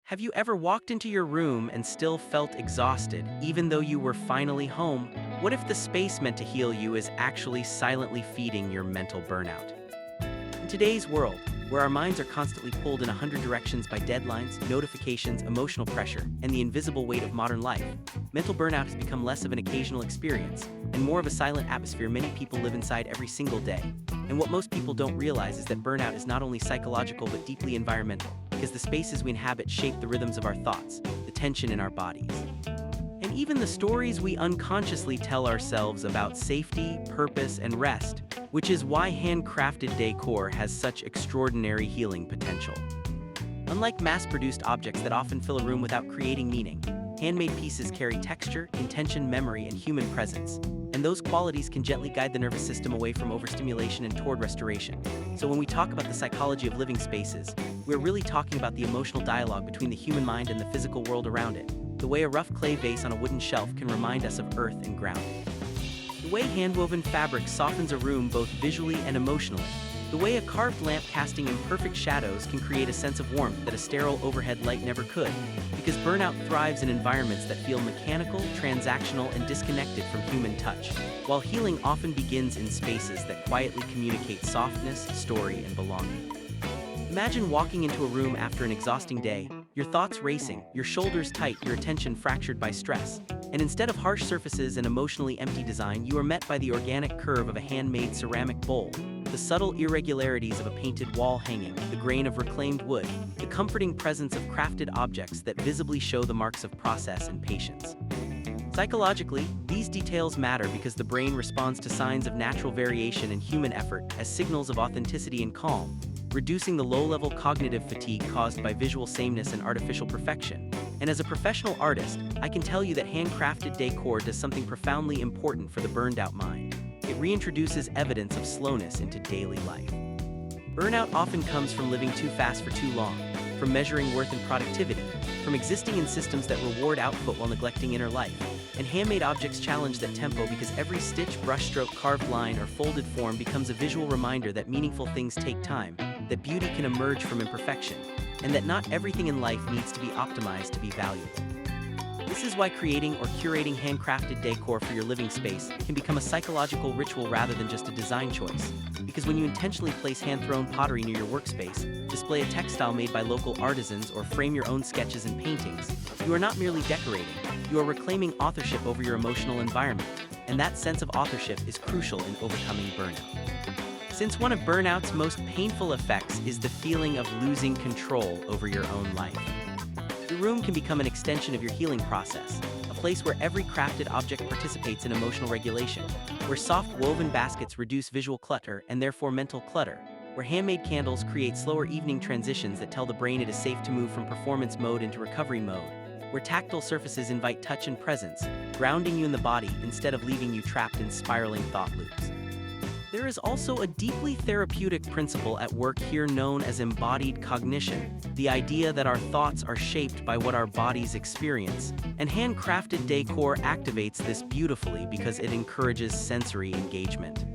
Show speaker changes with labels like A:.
A: Have you ever walked into your room and still felt exhausted, even though you were finally home? What if the space meant to heal you is actually silently feeding your mental burnout? In today's world, where our minds are constantly pulled in 100 directions by deadlines, notifications, emotional pressure, and the invisible weight of modern life, mental burnout has become less of an occasional experience and more of a silent atmosphere many people live inside every single day. And what most people don't realize is that burnout is not only psychological but deeply environmental, because the spaces we inhabit shape the rhythms of our thoughts, the tension in our bodies, and even the stories we unconsciously tell ourselves about safety, purpose, and rest, which is why handcrafted decor has such extraordinary healing potential. Unlike mass-produced objects that often fill a room without creating meaning, handmade pieces carry texture, intention, memory, and human presence, and those qualities can gently guide the nervous system away from overstimulation and toward restoration. So when we talk about the psychology of living spaces, we're really talking about the emotional dialogue between the human mind and the physical world around it, the way a rough clay vase on a wooden shelf can remind us of earth and ground, the way handwoven fabric softens a room both visually and emotionally, the way a carved lamp casting imperfect shadows can create a sense of warmth that a sterile overhead light never could, because burnout thrives in environments that feel mechanical, transactional, and disconnected from human touch, while healing often begins in spaces that quietly communicate softness, story, and belonging. Imagine walking into a room after an exhausting day, your thoughts racing, your shoulders tight, your attention fractured by stress, and instead of harsh surfaces and emotionally empty design, you are met by the organic curve of a handmade ceramic bowl, the subtle irregularities of a painted wall hanging, the grain of reclaimed wood, the comforting presence of crafted objects that visibly show the marks of process and patience. Psychologically, these details matter because the brain responds to signs of natural variation and human effort as signals of authenticity and calm, reducing the low-level cognitive fatigue caused by visual sameness and artificial perfection. And as a professional artist, I can tell you that handcrafted decor does something profoundly important for the burned-out mind. It reintroduces evidence of slowness into daily life. Burnout often comes from living too fast for too long, from measuring worth in productivity, from existing in systems that reward output while neglecting inner life. And handmade objects challenge that tempo because every stitch, brushstroke, carved line, or folded form becomes a visual reminder that meaningful things take time, that beauty can emerge from imperfection, and that not everything in life needs to be optimized to be valuable. This is why creating or curating handcrafted decor for your living space can become a psychological ritual rather than just a design choice. Because when you intentionally place hand-thrown pottery near your workspace, display a textile made by local artisans, or frame your own sketches and paintings, you are not merely decorating, you are reclaiming authorship over your emotional environment, and that sense of authorship is crucial in overcoming burnout. Since one of burnout's most painful effects is the feeling of losing control over your own life, your room can become an extension of your healing process, a place where every crafted object participates in emotional regulation, where soft woven baskets reduce visual clutter and therefore mental clutter, where handmade candles create slower evening transitions that tell the brain it is safe to move from performance mode into recovery mode, where tactile surfaces invite touch and presence, grounding you in the body instead of leaving you trapped in spiraling thought loops. There is also a deeply therapeutic principle at work here known as embodied cognition, the idea that our thoughts are shaped by what our bodies experience, and handcrafted decor activates this beautifully because it encourages sensory engagement.